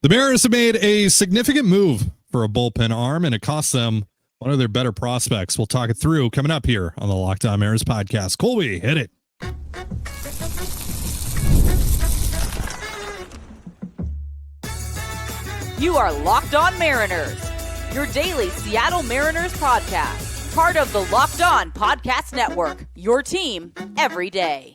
The Mariners have made a significant move for a bullpen arm, and it costs them one of their better prospects. We'll talk it through coming up here on the Locked On Mariners podcast. Colby, hit it. You are Locked On Mariners, your daily Seattle Mariners podcast. Part of the Locked On Podcast Network, your team every day.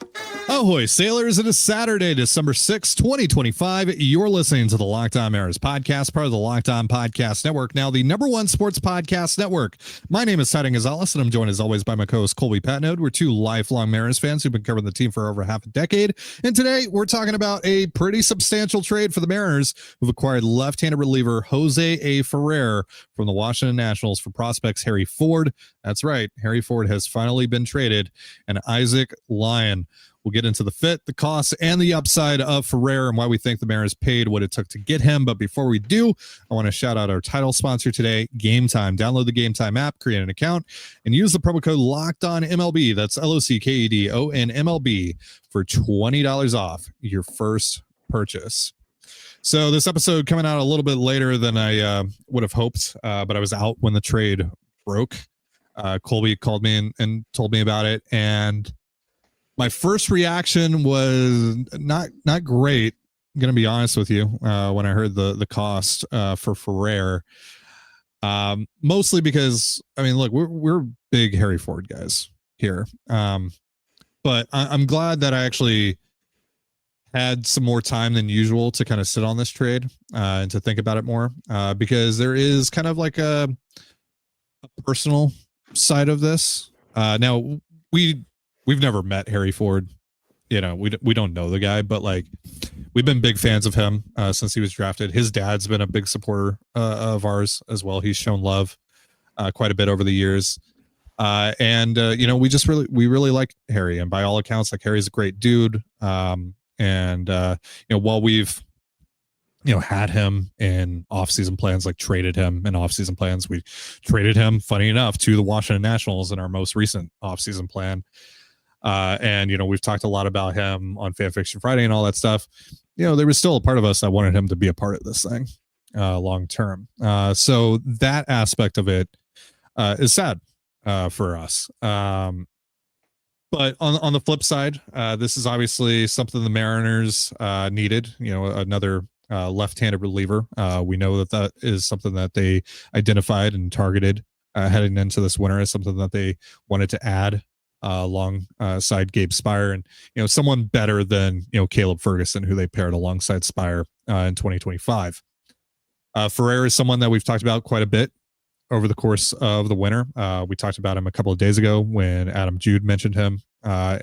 Ahoy, sailors. It is Saturday, December 6, 2025. You're listening to the Locked On Mariners podcast, part of the Locked On Podcast Network, now the #1 sports podcast network. My name is Ty Gonzalez, and I'm joined as always by my co-host Colby Patnode. We're two lifelong Mariners fans who've been covering the team for over half a decade. And today we're talking about a pretty substantial trade for the Mariners, who've acquired left-handed reliever Jose A. Ferrer from the Washington Nationals for prospects Harry Ford. That's right. Harry Ford has finally been traded, and Isaac Lyon. We'll get into the fit, the costs, and the upside of Ferrer and why we think the Mariners paid what it took to get him. But before we do, I want to shout out our title sponsor today, Gametime. Download the Gametime app, create an account, and use the promo code LOCKEDONMLB. That's LOCKEDONMLB for $20 off your first purchase. So this episode coming out a little bit later than I would have hoped, but I was out when the trade broke. Colby called me and told me about it, and my first reaction was not great. I'm going to be honest with you. When I heard the cost for Ferrer, mostly because, I mean, look, we're big Harry Ford guys here. But I'm glad that I actually had some more time than usual to kind of sit on this trade and to think about it more, because there is kind of like a personal side of this. Now we've never met Harry Ford. You know, we don't know the guy, but like we've been big fans of him since he was drafted. His dad's been a big supporter of ours as well. He's shown love quite a bit over the years. And you know, we really like Harry, and by all accounts, like Harry's a great dude. And you know, while we've had him in off-season plans, like traded him in off-season plans, we traded him, funny enough, to the Washington Nationals in our most recent off-season plan. And, you know, we've talked a lot about him on Fan Fiction Friday and all that stuff. You know, there was still a part of us that wanted him to be a part of this thing long term. So that aspect of it is sad for us. But on the flip side, this is obviously something the Mariners needed, you know, another left-handed reliever. We know that is something that they identified and targeted heading into this winter as something that they wanted to add alongside Gabe Speier, and you know, someone better than Caleb Ferguson, who they paired alongside Speier in 2025. Ferrer is someone that we've talked about quite a bit over the course of the winter. We talked about him a couple of days ago when Adam Jude mentioned him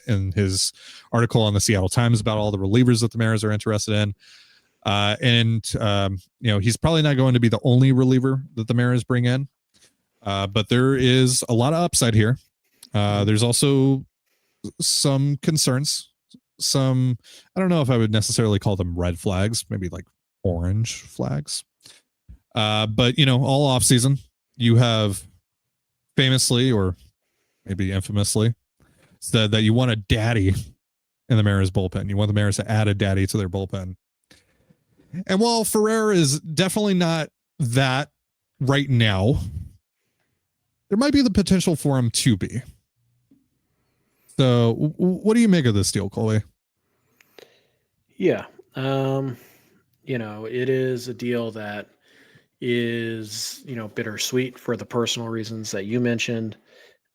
in his article on the Seattle Times about all the relievers that the Mariners are interested in. And you know, he's probably not going to be the only reliever that the Mariners bring in, but there is a lot of upside here. There's also some concerns, I don't know if I would necessarily call them red flags, maybe like orange flags. But you know, all off season, you have famously, or maybe infamously, said that you want a daddy in the Mariners bullpen. You want the Mariners to add a daddy to their bullpen. And while Ferrer is definitely not that right now, there might be the potential for him to be. So what do you make of this deal, Colby? Yeah. You know, it is a deal that is, bittersweet for the personal reasons that you mentioned.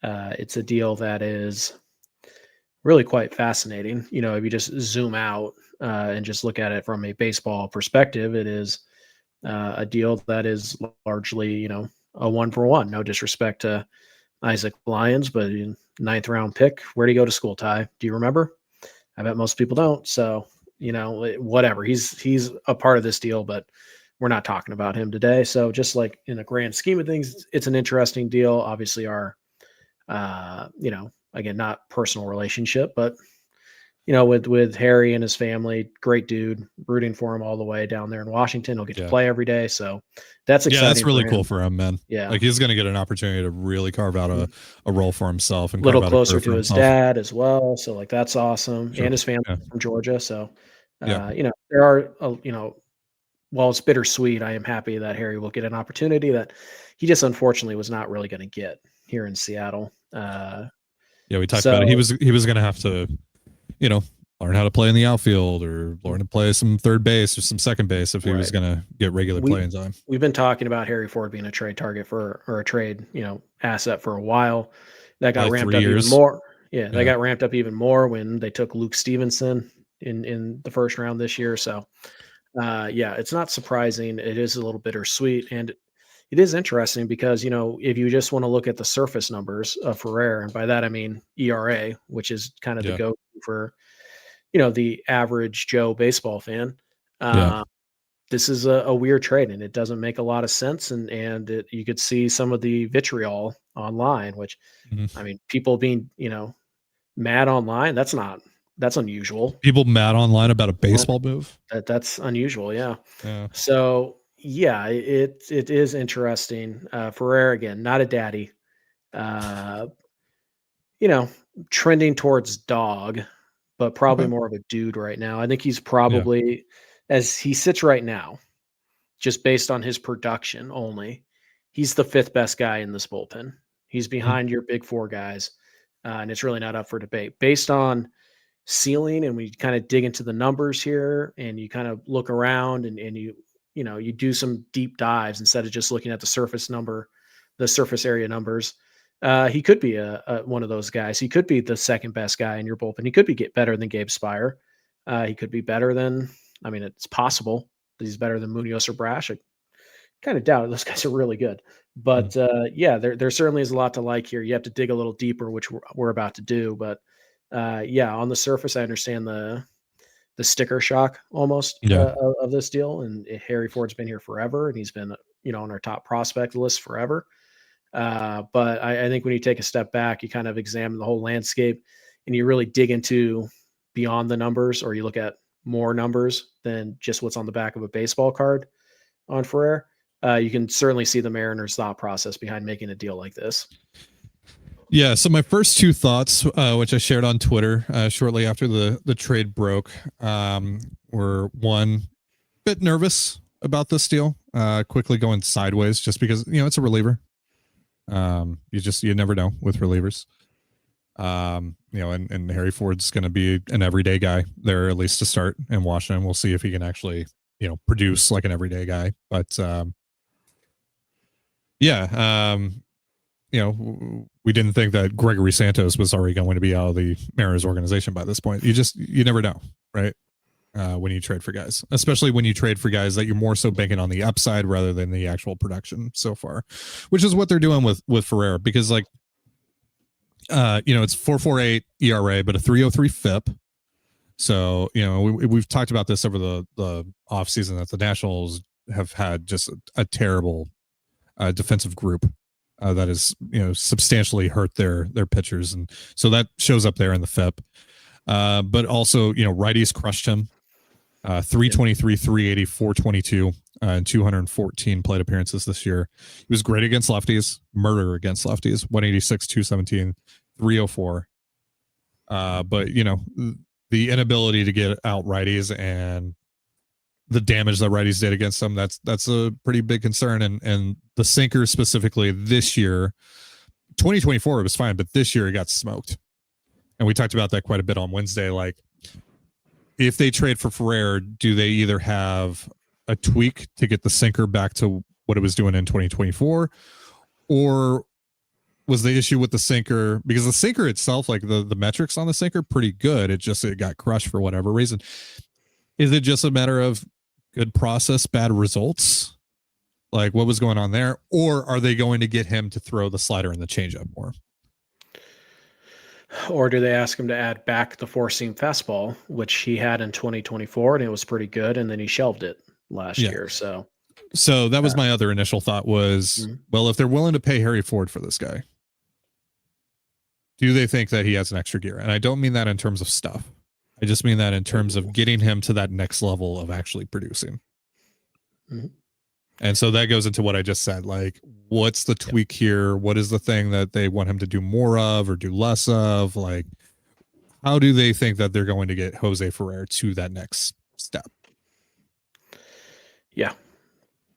It's a deal that is really quite fascinating. You know, if you just zoom out and just look at it from a baseball perspective, it is a deal that is largely, a 1-for-1. No disrespect to Isaac Lyons, but 9th round pick. Where did he go to school, Ty? Do you remember? I bet most people don't. So, whatever. He's a part of this deal, but we're not talking about him today. So just like in the grand scheme of things, it's an interesting deal. Obviously our, again, not personal relationship, but with Harry and his family, great dude, rooting for him all the way down there in Washington. He'll get to play every day. So that's exciting. Yeah, that's really cool for him, man. Yeah. Like he's going to get an opportunity to really carve out a role for himself and a little closer to his dad as well. So like, that's awesome. Sure. And his family from Georgia. So, there are, while it's bittersweet, I am happy that Harry will get an opportunity that he just unfortunately was not really going to get here in Seattle. Yeah, we talked about it. He was going to have to, learn how to play in the outfield or learn to play some third base or some second base if he was going to get regular playing time. We've been talking about Harry Ford being a trade target or a trade, asset for a while. That got ramped up even more. Yeah, that got ramped up even more when they took Luke Stevenson in the first round this year. So, it's not surprising. It is a little bittersweet, and it is interesting because, if you just want to look at the surface numbers of Ferrer, and by that I mean ERA, which is kind of the go for, the average Joe baseball fan. This is a weird trade, and it doesn't make a lot of sense. And you could see some of the vitriol online, which, I mean, people being, mad online. That's unusual. People mad online about a baseball move. That's unusual. Yeah. So it is interesting. Ferrer, again, not a daddy, trending towards dog, but probably more of a dude right now. I think he's probably, as he sits right now, just based on his production only, he's the 5th best guy in this bullpen. He's behind your big 4 guys, and it's really not up for debate. Based on ceiling, and we kind of dig into the numbers here, and you kind of look around and you do some deep dives instead of just looking at the surface area numbers. He could be a one of those guys. He could be the 2nd best guy in your bullpen. He could be better than Gabe Speier. He could be better than, it's possible that he's better than Munoz or Brash. I kind of doubt it. Those guys are really good. But there certainly is a lot to like here. You have to dig a little deeper, which we're about to do. But on the surface, I understand the sticker shock almost of this deal. And Harry Ford's been here forever, and he's been on our top prospect list forever. But I think when you take a step back, you kind of examine the whole landscape, and you really dig into beyond the numbers, or you look at more numbers than just what's on the back of a baseball card on Ferrer. You can certainly see the Mariners' thought process behind making a deal like this. Yeah. So my first 2 thoughts, which I shared on Twitter shortly after the trade broke, were, one, bit nervous about this deal, quickly going sideways just because, it's a reliever. You never know with relievers. And Harry Ford's going to be an everyday guy there, at least to start in Washington. We'll see if he can actually, produce like an everyday guy. But, we didn't think that Gregory Santos was already going to be out of the Mariners organization by this point. You never know, right? When you trade for guys, especially when you trade for guys that you're more so banking on the upside rather than the actual production so far, which is what they're doing with Ferrer, because it's 4.48 ERA, but a 3.03 FIP. So, we've talked about this over the offseason that the Nationals have had just a terrible defensive group that has, substantially hurt their pitchers. And so that shows up there in the FIP. But also, righties crushed him. 323, 380, 422, and 214 plate appearances this year. He was great against lefties, murder against lefties, 186, 217, 304. But, the inability to get out righties and the damage that righties did against them, that's a pretty big concern. And the sinker specifically this year, 2024, it was fine, but this year it got smoked. And we talked about that quite a bit on Wednesday. Like, if they trade for Ferrer, do they either have a tweak to get the sinker back to what it was doing in 2024, or was the issue with the sinker, because the sinker itself, like the metrics on the sinker, pretty good. It got crushed for whatever reason. Is it just a matter of good process, bad results? Like, what was going on there? Or are they going to get him to throw the slider and the changeup more? Or do they ask him to add back the 4-seam fastball, which he had in 2024, and it was pretty good, and then he shelved it last year. So that was my other initial thought was, well, if they're willing to pay Harry Ford for this guy, do they think that he has an extra gear? And I don't mean that in terms of stuff. I just mean that in terms of getting him to that next level of actually producing. Mm-hmm. And so that goes into what I just said. Like, what's the tweak here? What is the thing that they want him to do more of or do less of? Like, how do they think that they're going to get Jose Ferrer to that next step? Yeah,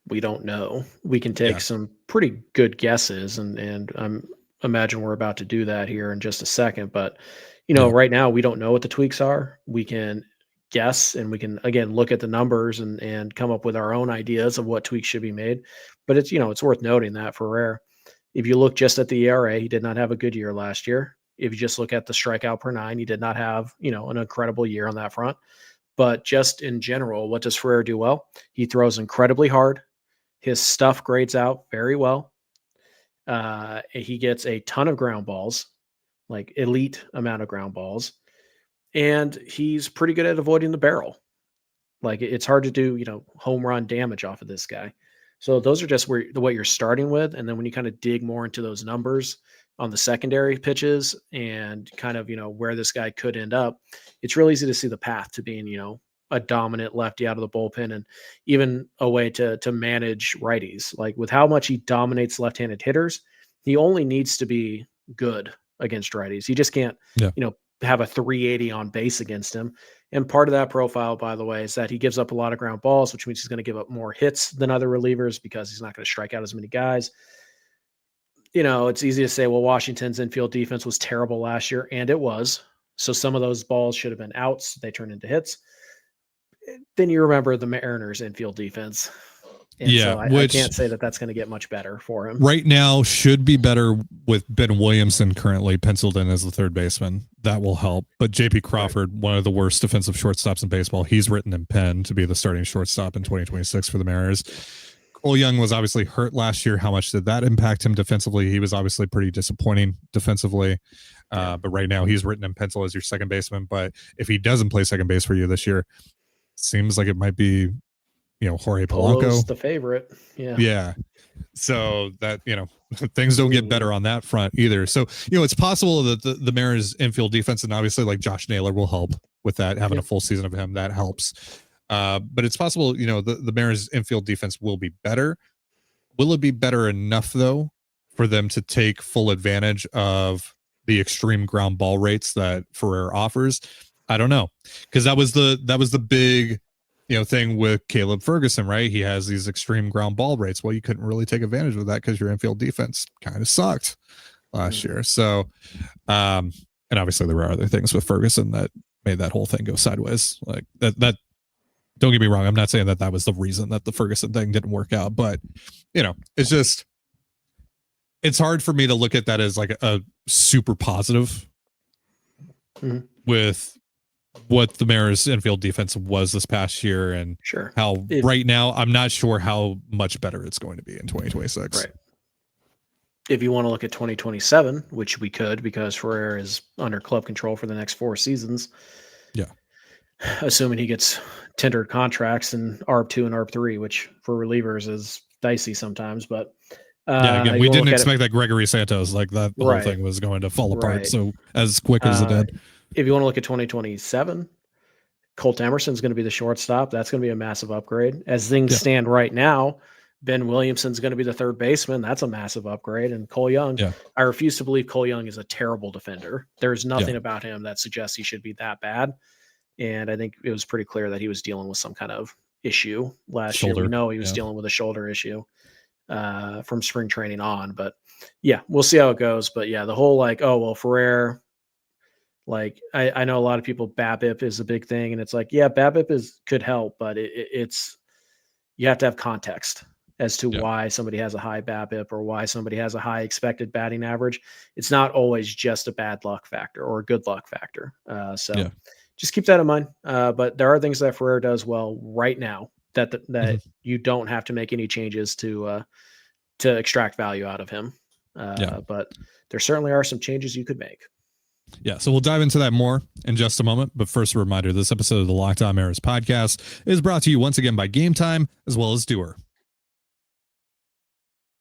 we don't know. We can take some pretty good guesses, and imagine we're about to do that here in just a second. But right now we don't know what the tweaks are. We can guess, and we can again look at the numbers and come up with our own ideas of what tweaks should be made. But it's worth noting that Ferrer, if you look just at the ERA, he did not have a good year last year. If you just look at the strikeout per nine, he did not have an incredible year on that front. But just in general, what does Ferrer do well? He throws incredibly hard. His stuff grades out very well. He gets a ton of ground balls, like elite amount of ground balls. And he's pretty good at avoiding the barrel. Like it's hard to do, home run damage off of this guy. So those are just what you're starting with. And then when you kind of dig more into those numbers on the secondary pitches and kind of, where this guy could end up, it's real easy to see the path to being, a dominant lefty out of the bullpen and even a way to manage righties. Like with how much he dominates left-handed hitters, he only needs to be good against righties. He just can't, have a 380 on base against him. And part of that profile, by the way, is that he gives up a lot of ground balls, which means he's going to give up more hits than other relievers because he's not going to strike out as many guys. It's easy to say, well, Washington's infield defense was terrible last year, and it was. So some of those balls should have been outs. They turned into hits. Then you remember the Mariners infield defense. And so I can't say that that's going to get much better for him. Right now should be better with Ben Williamson currently penciled in as the third baseman. That will help. But JP Crawford, one of the worst defensive shortstops in baseball, he's written in pen to be the starting shortstop in 2026 for the Mariners. Cole Young was obviously hurt last year. How much did that impact him defensively? He was obviously pretty disappointing defensively. But right now he's written in pencil as your second baseman. But if he doesn't play second base for you this year, seems like it might be Jorge Polanco, the favorite. Yeah. So that, things don't get better on that front either. So, it's possible that the Mariners infield defense and obviously like Josh Naylor will help with that, having a full season of him, that helps. But it's possible, the Mariners infield defense will be better. Will it be better enough though, for them to take full advantage of the extreme ground ball rates that Ferrer offers? I don't know. Cause that was the big, thing with Caleb Ferguson, right? He has these extreme ground ball rates. Well, you couldn't really take advantage of that because your infield defense kind of sucked last year. So, and obviously there were other things with Ferguson that made that whole thing go sideways. Like that, don't get me wrong. I'm not saying that was the reason that the Ferguson thing didn't work out, but it's just, it's hard for me to look at that as like a super positive with what the Mariners infield defense was this past year and how right now I'm not sure how much better it's going to be in 2026. Right. If you want to look at 2027, which we could because Ferrer is under club control for the next 4 seasons. Yeah. Assuming he gets tendered contracts in ARB2 and ARB3, which for relievers is dicey sometimes, but again, we didn't expect that Gregory Santos, like that the whole thing was going to fall apart so as quick as it did. If you want to look at 2027, Colt Emerson is going to be the shortstop. That's going to be a massive upgrade. As things stand right now, Ben Williamson is going to be the third baseman. That's a massive upgrade. And Cole Young, I refuse to believe Cole Young is a terrible defender. There's nothing about him that suggests he should be that bad. And I think it was pretty clear that he was dealing with some kind of issue last year. We know he was dealing with a shoulder issue from spring training on. But we'll see how it goes. But the whole Ferrer. Like I know a lot of people, BABIP is a big thing, and it's like, BABIP could help, but it's you have to have context as to why somebody has a high BABIP or why somebody has a high expected batting average. It's not always just a bad luck factor or a good luck factor. Just keep that in mind. But there are things that Ferrer does well right now that you don't have to make any changes to extract value out of him. But there certainly are some changes you could make. Yeah, so we'll dive into that more in just a moment. But first, a reminder, this episode of the Locked On Mariners podcast is brought to you once again by Gametime, as well as Doer.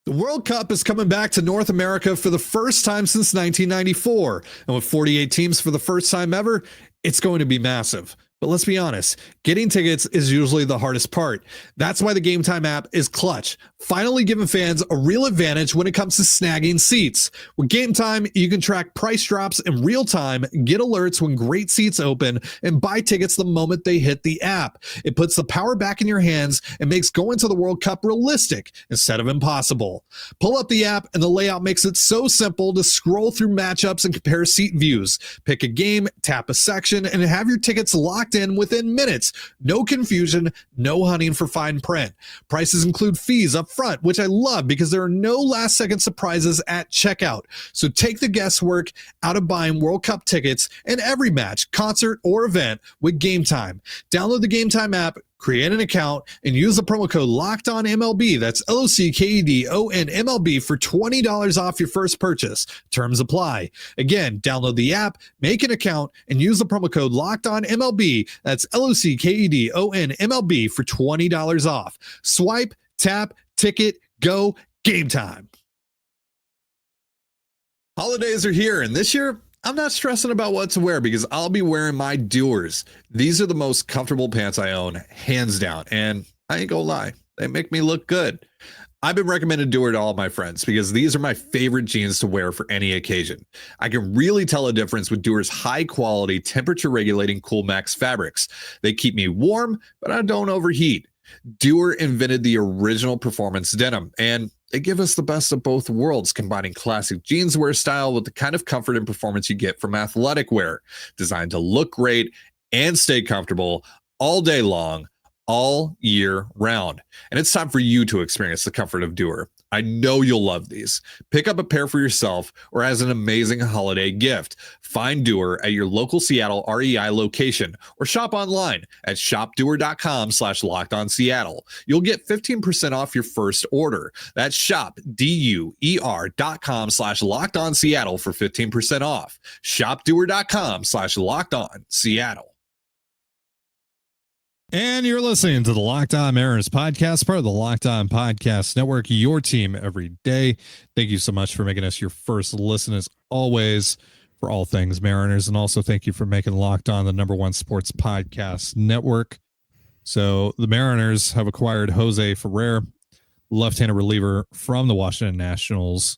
The World Cup is coming back to North America for the first time since 1994. And with 48 teams for the first time ever, it's going to be massive. But let's be honest, getting tickets is usually the hardest part. That's why the Gametime app is clutch, finally giving fans a real advantage when it comes to snagging seats. With Gametime, you can track price drops in real time, get alerts when great seats open, and buy tickets the moment they hit the app. It puts the power back in your hands and makes going to the World Cup realistic instead of impossible. Pull up the app and the layout makes it so simple to scroll through matchups and compare seat views. Pick a game, tap a section, and have your tickets locked in within minutes. No confusion, no hunting for fine print. Prices include fees up front, which I love because there are no last second surprises at checkout. So take the guesswork out of buying World Cup tickets in every match, concert, or event with Gametime. Download the Gametime app, create an account, and use the promo code LOCKEDONMLB. That's LOCKEDONMLB for $20 off your first purchase. Terms apply. Again, download the app, make an account, and use the promo code LOCKEDONMLB. That's LOCKEDONMLB for $20 off. Swipe, tap, ticket, go, Gametime. Holidays are here, and this year, I'm not stressing about what to wear because I'll be wearing my Doers. These are the most comfortable pants I own, hands down. And I ain't gonna lie, they make me look good. I've been recommending Doer to all my friends because these are my favorite jeans to wear for any occasion. I can really tell a difference with Doer's high quality, temperature regulating Cool Max fabrics. They keep me warm, but I don't overheat. Doer invented the original performance denim, and they give us the best of both worlds, combining classic jeanswear style with the kind of comfort and performance you get from athletic wear, designed to look great and stay comfortable all day long, all year round. And it's time for you to experience the comfort of Doer. I know you'll love these. Pick up a pair for yourself or as an amazing holiday gift. Find Doer at your local Seattle REI location or shop online at shopdoer.com/lockedonseattle. You'll get 15% off your first order. That's shopdoer.com/lockedonseattle for 15% off. Shopdoer.com/lockedonseattle. And you're listening to the Locked On Mariners podcast, part of the Locked On Podcast Network, your team every day. Thank you so much for making us your first listen, as always, for all things Mariners. And also thank you for making Locked On the #1 sports podcast network. So the Mariners have acquired Jose Ferrer, left-handed reliever from the Washington Nationals.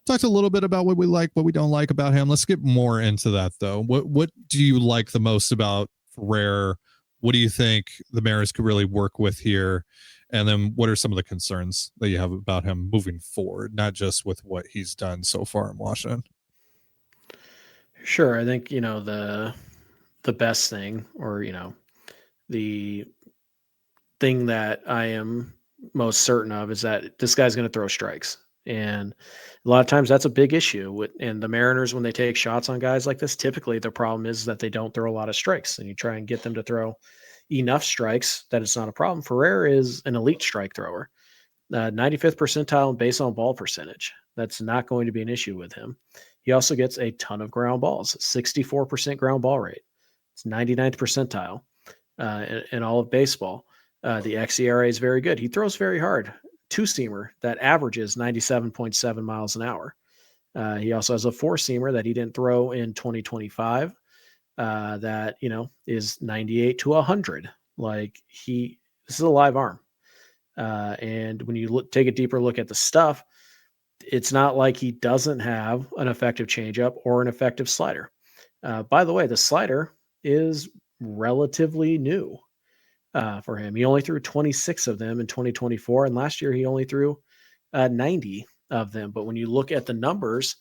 Talked a little bit about what we like, what we don't like about him. Let's get more into that, though. What do you like the most about Ferrer? What do you think the Mariners could really work with here? And then what are some of the concerns that you have about him moving forward, not just with what he's done so far in Washington? Sure. I think, the best thing, or, the thing that I am most certain of is that this guy's going to throw strikes. And a lot of times that's a big issue. And the Mariners, when they take shots on guys like this, typically the problem is that they don't throw a lot of strikes, and you try and get them to throw enough strikes that it's not a problem. Ferrer is an elite strike thrower, 95th percentile in base on ball percentage. That's not going to be an issue with him. He also gets a ton of ground balls, 64% ground ball rate. It's 99th percentile in all of baseball. The xERA is very good. He throws very hard. Two-seamer that averages 97.7 miles an hour. He also has a four-seamer that he didn't throw in 2025 that, is 98 to 100. This is a live arm. And when you take a deeper look at the stuff, it's not like he doesn't have an effective changeup or an effective slider. By the way, the slider is relatively new. For him. He only threw 26 of them in 2024, and last year he only threw 90 of them. But when you look at the numbers,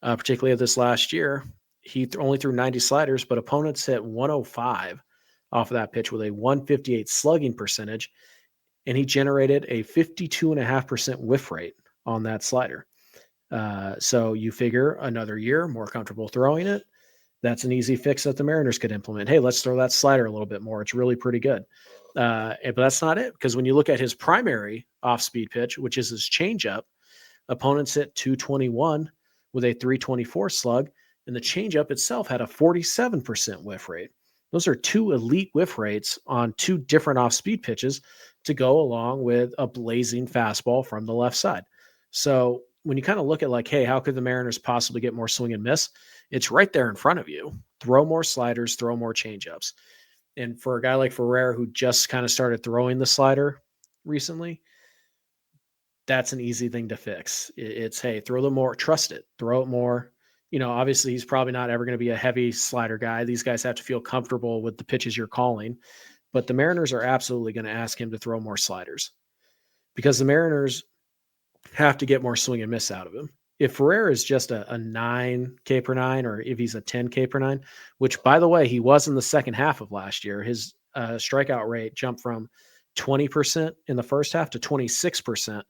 particularly of this last year, he only threw 90 sliders, but opponents hit 105 off of that pitch with a 158 slugging percentage, and he generated a 52.5% whiff rate on that slider. So you figure another year, more comfortable throwing it. That's an easy fix that the Mariners could implement. Hey, let's throw that slider a little bit more. It's really pretty good. But that's not it, because when you look at his primary off-speed pitch, which is his changeup, opponents hit 221 with a 324 slug, and the changeup itself had a 47% whiff rate. Those are two elite whiff rates on two different off-speed pitches to go along with a blazing fastball from the left side. So when you kind of look at hey, how could the Mariners possibly get more swing and miss? It's right there in front of you. Throw more sliders, throw more changeups. And for a guy like Ferrer, who just kind of started throwing the slider recently, that's an easy thing to fix. It's, hey, throw the more, trust it, throw it more. Obviously he's probably not ever going to be a heavy slider guy. These guys have to feel comfortable with the pitches you're calling, but the Mariners are absolutely going to ask him to throw more sliders because the Mariners have to get more swing and miss out of him. If Ferrer is just a 9K per 9, or if he's a 10K per 9, which by the way, he was in the second half of last year, his strikeout rate jumped from 20% in the first half to 26%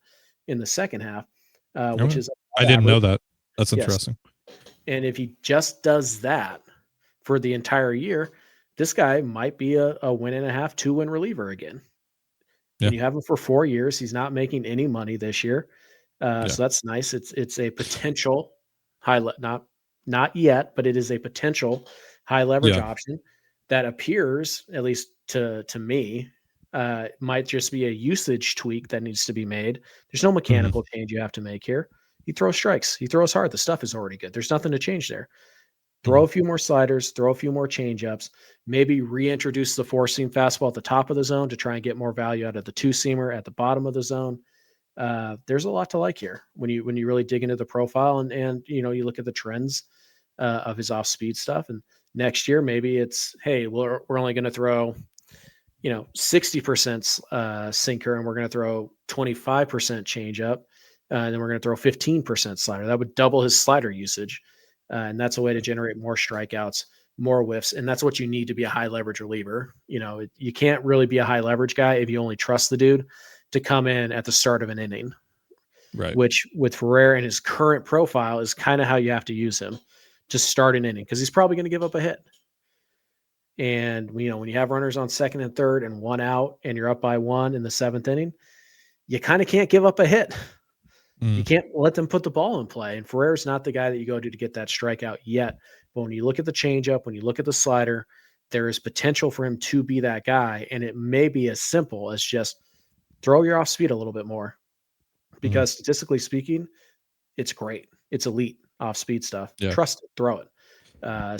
in the second half, which is I didn't know that. That's interesting. Yes. And if he just does that for the entire year, this guy might be a 1.5, 2-win reliever again. Yeah. And you have him for 4 years. He's not making any money this year. So that's nice. It's a potential not yet, but it is a potential high leverage option that appears, at least to me, might just be a usage tweak that needs to be made. There's no mechanical change you have to make here. He throws strikes. He throws hard. The stuff is already good. There's nothing to change there. Throw a few more sliders, throw a few more changeups, maybe reintroduce the four-seam fastball at the top of the zone to try and get more value out of the two-seamer at the bottom of the zone. There's a lot to like here when you really dig into the profile and you look at the trends of his off-speed stuff. And next year, maybe it's, hey, we're only going to throw 60% sinker, and we're going to throw 25% changeup, and then we're going to throw 15% slider. That would double his slider usage, and that's a way to generate more strikeouts, more whiffs, and that's what you need to be a high leverage reliever. You can't really be a high leverage guy if you only trust the dude to come in at the start of an inning, right? Which with Ferrer and his current profile is kind of how you have to use him to start an inning, because he's probably going to give up a hit. And when you have runners on second and third and 1 out and you're up by 1 in the 7th inning, you kind of can't give up a hit. You can't let them put the ball in play. And Ferrer's not the guy that you go to get that strikeout yet. But when you look at the changeup, when you look at the slider, there is potential for him to be that guy. And it may be as simple as just throw your off speed a little bit more, because statistically speaking, it's great. It's elite off speed stuff. Yeah. Trust it, throw it.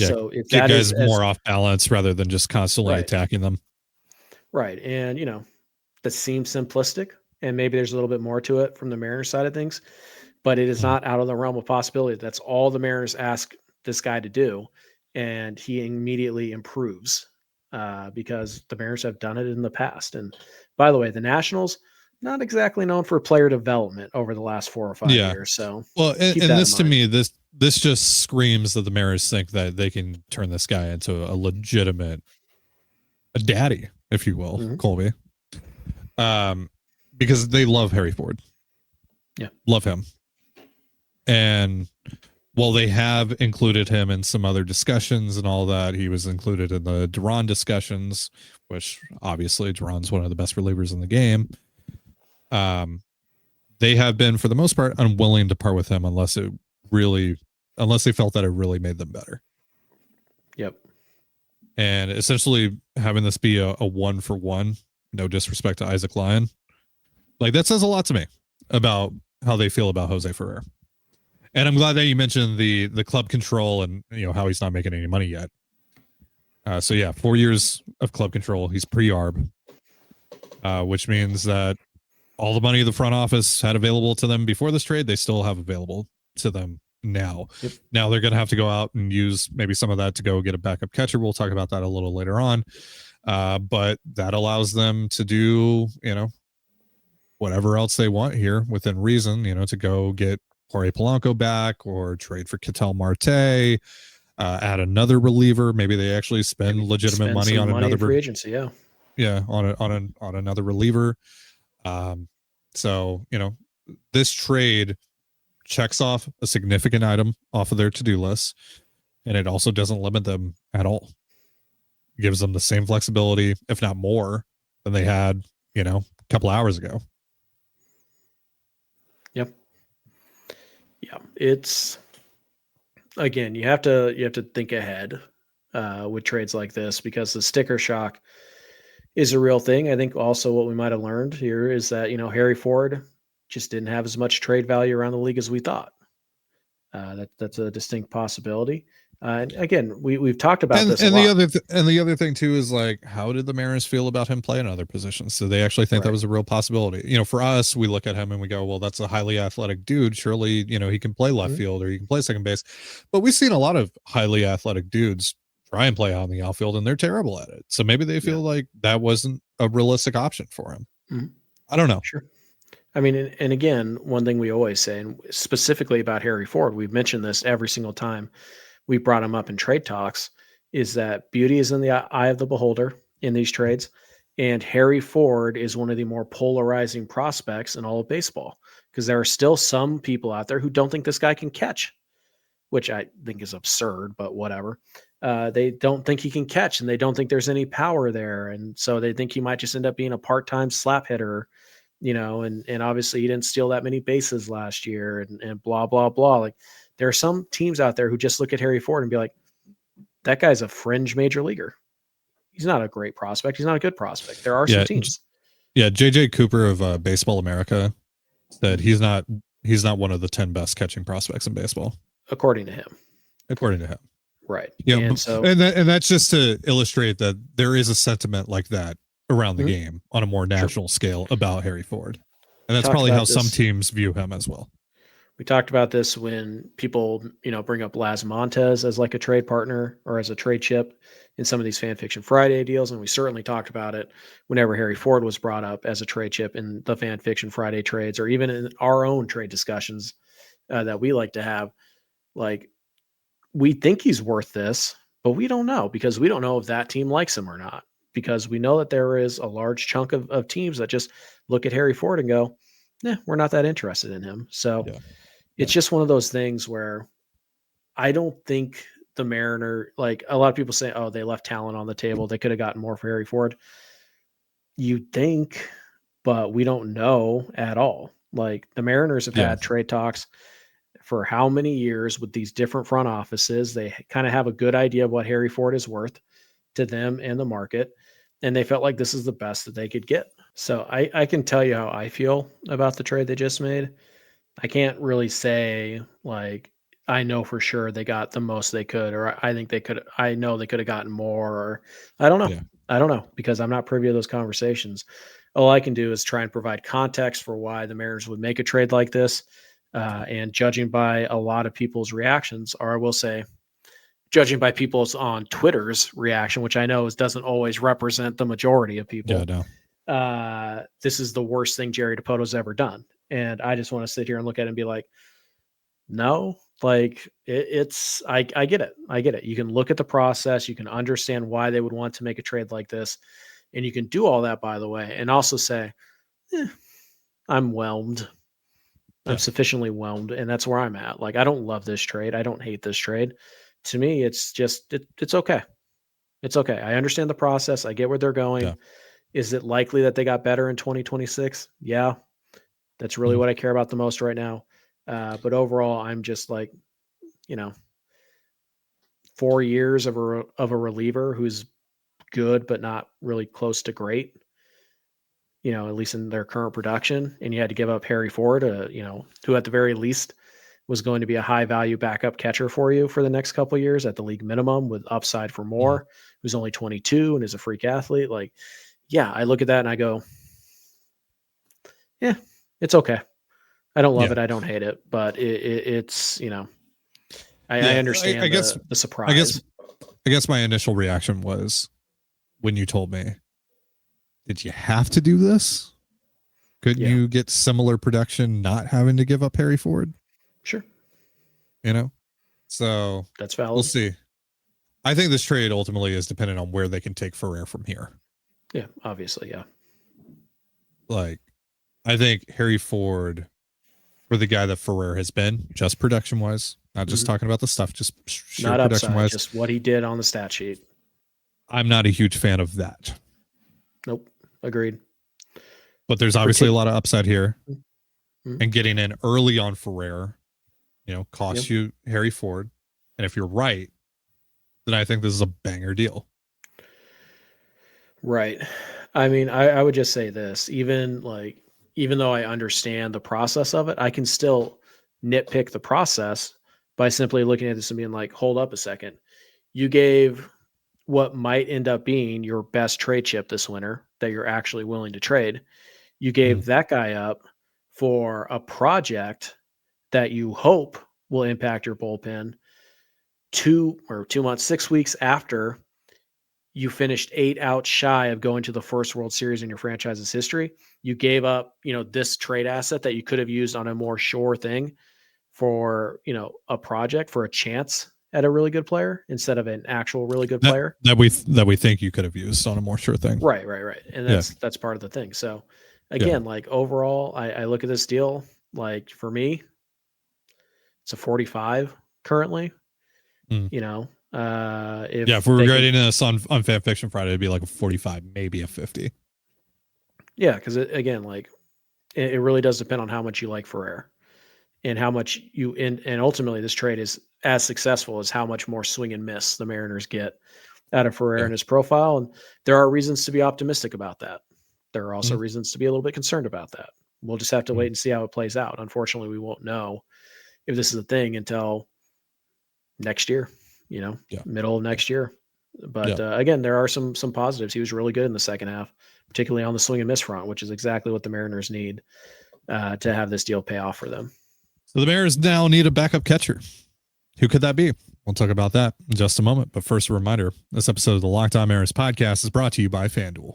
So if get that guys is more off balance rather than just constantly attacking them. Right. And, that seems simplistic, and maybe there's a little bit more to it from the Mariners side of things, but it is not out of the realm of possibility. That's all the Mariners ask this guy to do. And he immediately improves because the Mariners have done it in the past. And by the way, the Nationals, not exactly known for player development over the last 4 or 5 years. So, well, and this to me, this just screams that the Mariners think that they can turn this guy into a legitimate daddy, if you will, Colby. Because they love Harry Ford. Yeah. Love him. And while they have included him in some other discussions and all that, he was included in the Duran discussions, which obviously Duran's one of the best relievers in the game. They have been, for the most part, unwilling to part with him unless they felt that it really made them better. Yep. And essentially having this be a 1-for-1, no disrespect to Isaac Lyon, like that says a lot to me about how they feel about Jose Ferrer. And I'm glad that you mentioned the club control and how he's not making any money yet. So yeah, 4 years of club control. He's pre-arb, which means that all the money the front office had available to them before this trade, they still have available to them now. Yep. Now they're going to have to go out and use maybe some of that to go get a backup catcher. We'll talk about that a little later on. But that allows them to do, whatever else they want here within reason, to go get Jorge Polanco back or trade for Ketel Marte, add another reliever. Maybe they actually spend legitimate money on another free agency. Yeah. Yeah. On another reliever. So, this trade checks off a significant item off of their to-do list, and it also doesn't limit them at all. It gives them the same flexibility, if not more, than they had, a couple hours ago. Yep. Yeah. It's, again, you have to think ahead with trades like this, because the sticker shock is a real thing. I think also what we might have learned here is that, Harry Ford just didn't have as much trade value around the league as we thought. That's a distinct possibility. And again, we've talked about this and a lot. the other thing too is like, how did the Mariners feel about him playing other positions? So they actually think that was a real possibility. For us, we look at him and we go, well, that's a highly athletic dude. Surely, he can play left field or he can play second base. But we've seen a lot of highly athletic dudes try and play out in the outfield and they're terrible at it. So maybe they feel like that wasn't a realistic option for him. Mm-hmm. I don't know. Sure. I mean, and again, one thing we always say, and specifically about Harry Ford, we've mentioned this every single time we brought him up in trade talks, is that beauty is in the eye of the beholder in these trades. And Harry Ford is one of the more polarizing prospects in all of baseball, because there are still some people out there who don't think this guy can catch, which I think is absurd, but whatever. They don't think he can catch and they don't think there's any power there. And so they think he might just end up being a part-time slap hitter, and obviously he didn't steal that many bases last year and blah, blah, blah. Like, there are some teams out there who just look at Harry Ford and be like, that guy's a fringe major leaguer. He's not a great prospect. He's not a good prospect. There are some teams. Yeah. JJ Cooper of Baseball America said he's not one of the 10 best catching prospects in baseball. According to him. Right. Yeah. And that's just to illustrate that there is a sentiment like that around the game on a more national scale about Harry Ford. And that's probably how some teams view him as well. We talked about this when people, bring up Las Montes as like a trade partner or as a trade chip in some of these Fan Fiction Friday deals. And we certainly talked about it whenever Harry Ford was brought up as a trade chip in the Fan Fiction Friday trades, or even in our own trade discussions that we like to have. Like, we think he's worth this, but we don't know, because we don't know if that team likes him or not, because we know that there is a large chunk of teams that just look at Harry Ford and go, we're not that interested in him. So it's just one of those things where I don't think the Mariner, like a lot of people say, oh, they left talent on the table. They could have gotten more for Harry Ford. You'd think, but we don't know at all. Like, the Mariners have had trade talks for how many years with these different front offices. They kind of have a good idea of what Harry Ford is worth to them and the market. And they felt like this is the best that they could get. So I can tell you how I feel about the trade they just made. I can't really say, like, I know for sure they got the most they could, or I know they could have gotten more, or I don't know. Yeah. I don't know, because I'm not privy to those conversations. All I can do is try and provide context for why the Mariners would make a trade like this. And judging by a lot of people's reactions, or I will say, judging by people's on Twitter's reaction, which I know doesn't always represent the majority of people. Yeah, no. This is the worst thing Jerry Dipoto's ever done. And I just want to sit here and look at it and be like, no, like I get it. I get it. You can look at the process. You can understand why they would want to make a trade like this. And you can do all that, by the way, and also say, I'm whelmed. I'm sufficiently whelmed. And that's where I'm at. Like, I don't love this trade. I don't hate this trade. To me, it's just, it's okay. It's okay. I understand the process. I get where they're going. Yeah. Is it likely that they got better in 2026? Yeah. That's really what I care about the most right now. But overall, I'm just like, 4 years of a reliever who's good, but not really close to great, at least in their current production. And you had to give up Harry Ford, who at the very least was going to be a high value backup catcher for you for the next couple of years at the league minimum with upside for more, who's only 22 and is a freak athlete. Like, yeah, I look at that and I go, yeah, it's okay. I don't love it. I don't hate it, but it's, I understand the surprise. I guess my initial reaction was when you told me, did you have to do this? Couldn't you get similar production not having to give up Harry Ford? Sure. So that's valid. We'll see. I think this trade ultimately is dependent on where they can take Ferrer from here. Yeah, obviously. Yeah. Like, I think Harry Ford, for the guy that Ferrer has been, just production wise, not just talking about the stuff, just sheer not production wise, just what he did on the stat sheet. I'm not a huge fan of that. Nope. Agreed. But there's obviously a lot of upside here, and getting in early on Ferrer, costs you Harry Ford. And if you're right, then I think this is a banger deal. Right. I mean, I would just say this, even though I understand the process of it, I can still nitpick the process by simply looking at this and being like, hold up a second. You gave what might end up being your best trade chip this winter that you're actually willing to trade. You gave that guy up for a project that you hope will impact your bullpen 2 months, 6 weeks after you finished 8 outs shy of going to the first World Series in your franchise's history. You gave up, this trade asset that you could have used on a more sure thing for, a project, for a chance at a really good player instead of an actual really good player that we think you could have used on a more sure thing. Right. And that's part of the thing. So again, like overall, I look at this deal, like for me, it's a 45 currently, if we're grading this on Fan Fiction Friday, it'd be like a 45, maybe a 50. Yeah. Cause again, like it really does depend on how much you like Ferrer and how much and ultimately this trade is as successful as how much more swing and miss the Mariners get out of Ferrer and his profile. And there are reasons to be optimistic about that. There are also reasons to be a little bit concerned about that. We'll just have to wait and see how it plays out. Unfortunately, we won't know if this is a thing until next year, middle of next year. But again, there are some positives. He was really good in the second half, particularly on the swing and miss front, which is exactly what the Mariners need to have this deal pay off for them. So the Mariners now need a backup catcher. Who could that be? We'll talk about that in just a moment. But first, a reminder, this episode of the Locked On Mariners podcast is brought to you by FanDuel.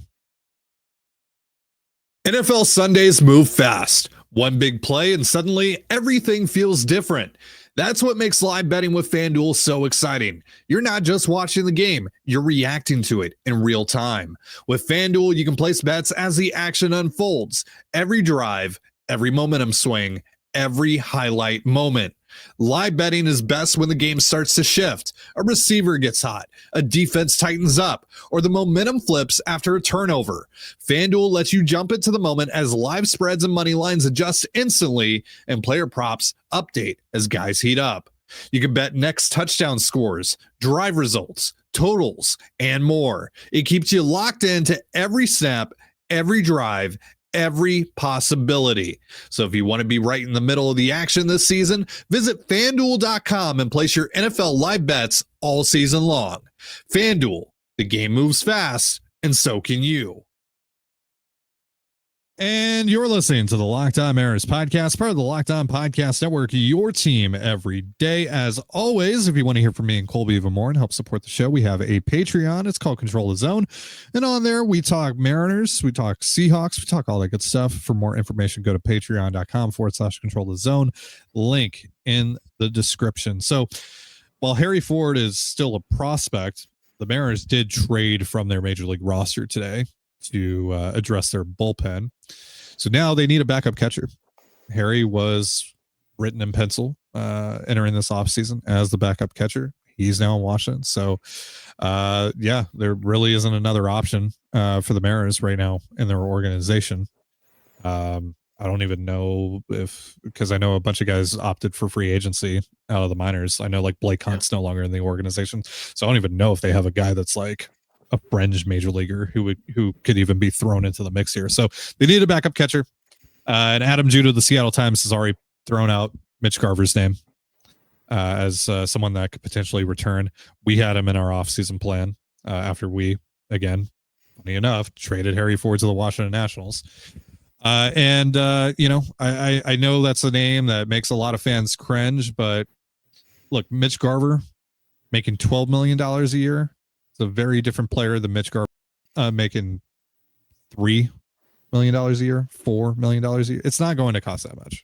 NFL Sundays move fast. One big play and suddenly everything feels different. That's what makes live betting with FanDuel so exciting. You're not just watching the game, you're reacting to it in real time. With FanDuel, you can place bets as the action unfolds. Every drive, every momentum swing, every highlight moment. Live betting is best when the game starts to shift, a receiver gets hot, a defense tightens up, or the momentum flips after a turnover. FanDuel lets you jump into the moment as live spreads and money lines adjust instantly and player props update as guys heat up. You can bet next touchdown scores, drive results, totals, and more. It keeps you locked into every snap, every drive, every possibility. So if you want to be right in the middle of the action this season, visit FanDuel.com and place your NFL live bets all season long. FanDuel, the game moves fast, and so can you. And you're listening to the Locked On Mariners podcast, part of the Locked On Podcast Network, your team every day. As always, if you want to hear from me and Colby even more and help support the show, we have a Patreon. It's called Control the Zone. And on there, we talk Mariners, we talk Seahawks, we talk all that good stuff. For more information, go to patreon.com/Control the Zone. Link in the description. So while Harry Ford is still a prospect, the Mariners did trade from their major league roster today to address their bullpen. So now they need a backup catcher. Harry was written in pencil entering this offseason as the backup catcher. He's now in Washington. So, there really isn't another option for the Mariners right now in their organization. I don't even know because I know a bunch of guys opted for free agency out of the minors. I know like Blake Hunt's no longer in the organization. So I don't even know if they have a guy that's like a fringe major leaguer who could even be thrown into the mix here. So they need a backup catcher. And Adam Judah of the Seattle Times has already thrown out Mitch Garver's name as someone that could potentially return. We had him in our offseason plan after we, again, funny enough, traded Harry Ford to the Washington Nationals. I know that's a name that makes a lot of fans cringe, but look, Mitch Garver making $12 million a year. It's a very different player than Mitch Garver making $3 million a year, $4 million a year. It's not going to cost that much.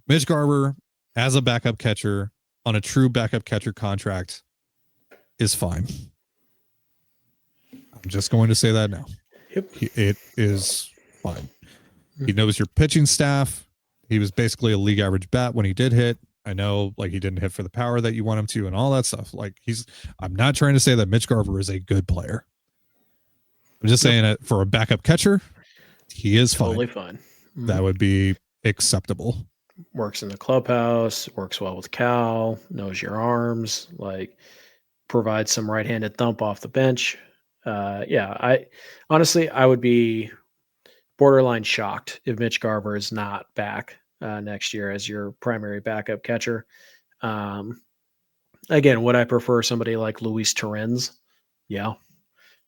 Mitch Garver as a backup catcher on a true backup catcher contract is fine. I'm just going to say that now. Yep. It is fine. He knows your pitching staff. He was basically a league average bat when he did hit. I know like he didn't hit for the power that you want him to and all that stuff. Like I'm not trying to say that Mitch Garver is a good player. I'm just saying that for a backup catcher, he is totally fine. That would be acceptable. Works in the clubhouse, works well with Cal, knows your arms, like provides some right-handed thump off the bench. I would be borderline shocked if Mitch Garver is not back next year as your primary backup catcher. Again, would I prefer somebody like Luis Torrens? Yeah.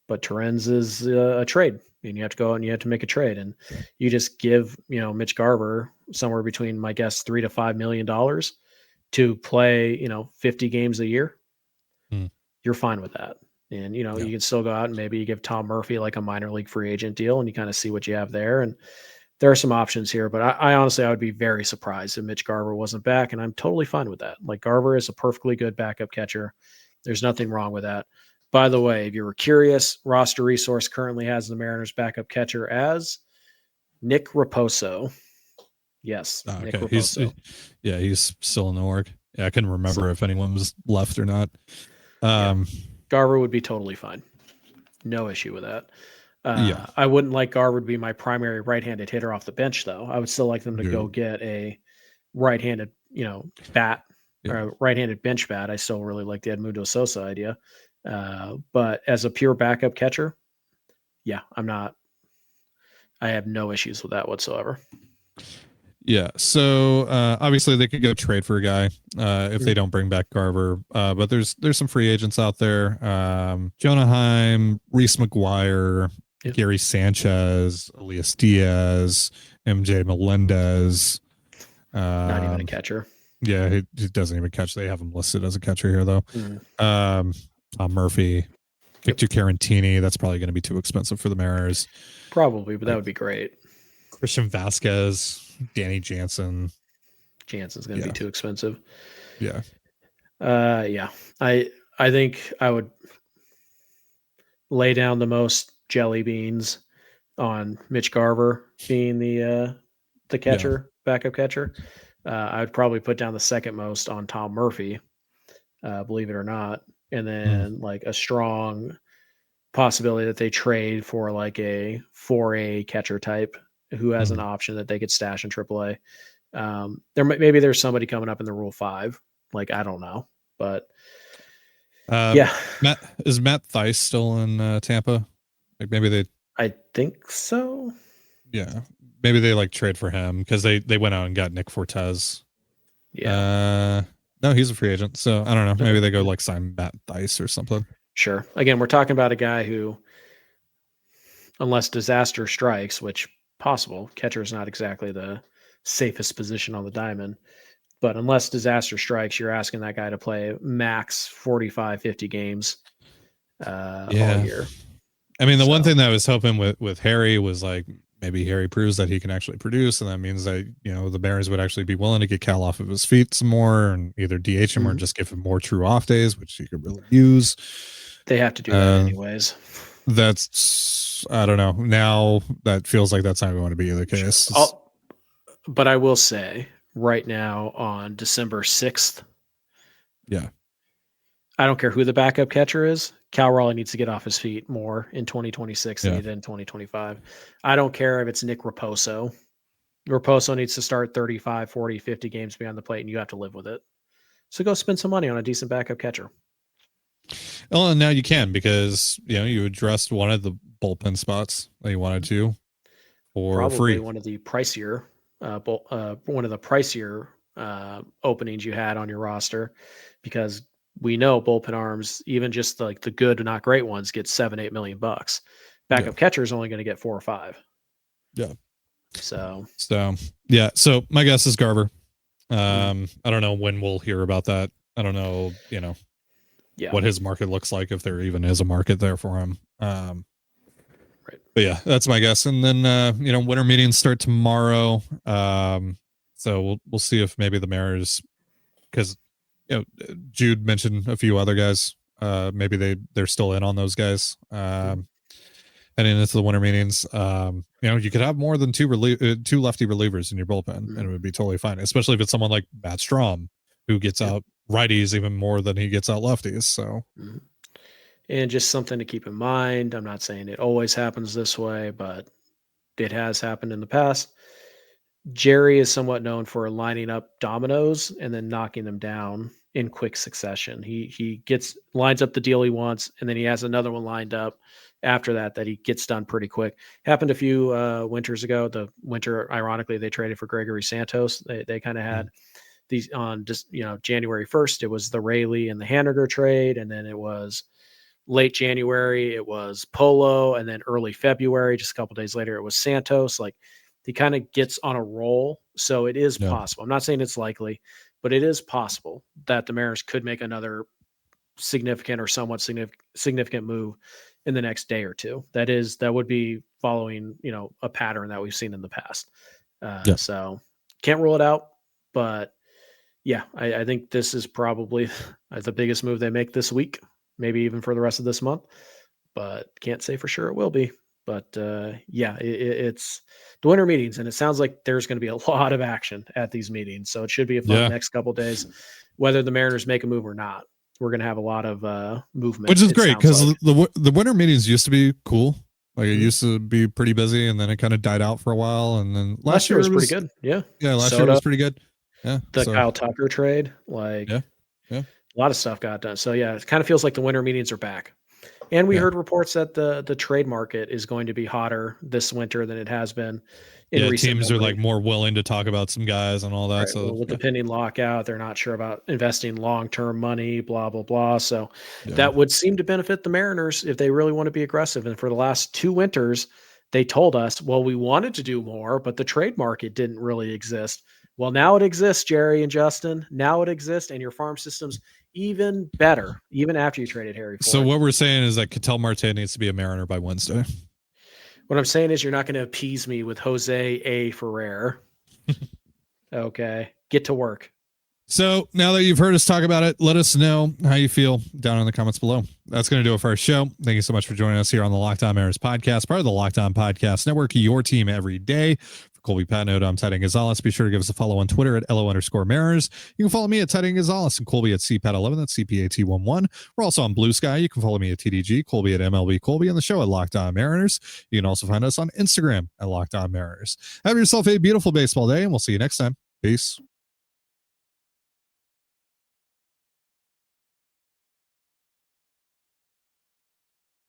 But Torrens is a trade, and you have to go out and you have to make a trade, and you just give Mitch Garver somewhere between, my guess, $3 to $5 million to play 50 games a year. You're fine with that, and you can still go out and maybe you give Tom Murphy like a minor league free agent deal, and you kind of see what you have there. And there are some options here, but I honestly I would be very surprised if Mitch Garver wasn't back, and I'm totally fine with that. Like, Garver is a perfectly good backup catcher. There's nothing wrong with that. By the way, if you were curious, Roster Resource currently has the Mariners backup catcher as Nick Raposo. Yes, Okay. Nick Raposo. He's still in the org. Yeah, I couldn't remember if anyone was left or not. Garver would be totally fine. No issue with that. Yeah. I wouldn't like Garver to be my primary right-handed hitter off the bench, though. I would still like them to go get a right-handed, bat or a right-handed bench bat. I still really like the Edmundo Sosa idea. But as a pure backup catcher, I have no issues with that whatsoever. Yeah. So obviously they could go trade for a guy if they don't bring back Garver. But there's some free agents out there. Jonah Heim, Reese McGuire, Gary Sanchez, Elias Diaz, MJ Melendez. Not even a catcher. Yeah, he doesn't even catch. They have him listed as a catcher here, though. Tom Murphy, Victor Carantini. That's probably going to be too expensive for the Mariners. Probably, but that would be great. Christian Vasquez, Danny Jansen. Jansen's going to be too expensive. Yeah. I think I would lay down the most jelly beans on Mitch Garver being the catcher, backup catcher. I would probably put down the second most on Tom Murphy, believe it or not. And then like a strong possibility that they trade for like a 4A catcher type who has an option that they could stash in AAA. Maybe there's somebody coming up in the Rule 5. Like, I don't know, but is Matt Theis still in Tampa? Like maybe I think so. Yeah, maybe they like trade for him because they went out and got Nick Fortes. Yeah. No, he's a free agent, so I don't know. Maybe they go like sign Matt Theis or something. Sure. Again, we're talking about a guy who, unless disaster strikes, which possible, catcher is not exactly the safest position on the diamond, but unless disaster strikes, you're asking that guy to play max 45, 50 games all year. I mean, the one thing that I was hoping with Harry was like maybe Harry proves that he can actually produce, and that means that the Mariners would actually be willing to get Cal off of his feet some more, and either DH him or just give him more true off days, which he could really use. They have to do that anyways. That's I don't know. Now that feels like that's not going to be the case. But I will say right now on December 6th, I don't care who the backup catcher is. Cal Raleigh needs to get off his feet more in 2026 than he did in 2025. I don't care if it's Nick Raposo. Raposo needs to start 35, 40, 50 games behind the plate, and you have to live with it. So go spend some money on a decent backup catcher. Well, and now you can because you addressed one of the bullpen spots that you wanted to for probably free. One of the pricier openings you had on your roster, because we know bullpen arms, even just like the good, not great ones, get $7-8 million. Backup catcher is only going to get 4 or 5. Yeah. So my guess is Garver. I don't know when we'll hear about that. I don't know, what his market looks like, if there even is a market there for him. Right. But that's my guess. And then, winter meetings start tomorrow. So we'll see if maybe the Mariners, because, Jude mentioned a few other guys. Maybe they're still in on those guys. Heading into the winter meetings, you could have more than two lefty relievers in your bullpen, and it would be totally fine, especially if it's someone like Matt Strom, who gets out righties even more than he gets out lefties. So, and just something to keep in mind. I'm not saying it always happens this way, but it has happened in the past. Jerry is somewhat known for lining up dominoes and then knocking them down in quick succession. He lines up the deal he wants, and then he has another one lined up after that he gets done pretty quick. Happened a few winters ago. The winter, ironically, they traded for Gregory Santos. They kind of had January 1st, it was the Rayleigh and the Haniger trade. And then it was late January, it was Polo. And then early February, just a couple days later, it was Santos. Like, he kind of gets on a roll. So it is possible. I'm not saying it's likely, but it is possible that the Mariners could make another significant or somewhat significant move in the next day or two. That would be following, a pattern that we've seen in the past. So can't rule it out, but yeah, I think this is probably the biggest move they make this week, maybe even for the rest of this month, but can't say for sure it will be. But it's the winter meetings, and it sounds like there's going to be a lot of action at these meetings. So it should be a fun next couple of days, whether the Mariners make a move or not. We're going to have a lot of movement, which is great because the winter meetings used to be cool. Like, it used to be pretty busy, and then it kind of died out for a while. And then last year was pretty good. Yeah, last year was pretty good. Yeah, Kyle Tucker trade, a lot of stuff got done. So yeah, it kind of feels like the winter meetings are back. And we heard reports that the trade market is going to be hotter this winter than it has been in recent teams are like more willing to talk about some guys and all that. Right. So with the pending lockout, they're not sure about investing long-term money, blah, blah, blah. So that would seem to benefit the Mariners if they really want to be aggressive. And for the last 2 winters, they told us, well, we wanted to do more, but the trade market didn't really exist. Well, now it exists, Jerry and Justin. Now it exists, and your farm system's even better, even after you traded Harry Ford. So what we're saying is that Ketel Marte needs to be a Mariner by Wednesday. What I'm saying is you're not going to appease me with Jose A. Ferrer. Okay, get to work. So now that you've heard us talk about it, let us know how you feel down in the comments below. That's going to do it for our show. Thank you so much for joining us here on the Locked On Mariners podcast, part of the Locked On Podcast Network, your team every day. For Colby Patnode, I'm Titan Gonzalez. Be sure to give us a follow on Twitter at LO_Mariners. You can follow me at Titan Gonzalez and Colby at CPAT11. That's CPAT11. We're also on Blue Sky. You can follow me at TDG, Colby at MLB Colby, and the show at Locked On Mariners. You can also find us on Instagram at Locked On Mariners. Have yourself a beautiful baseball day, and we'll see you next time. Peace.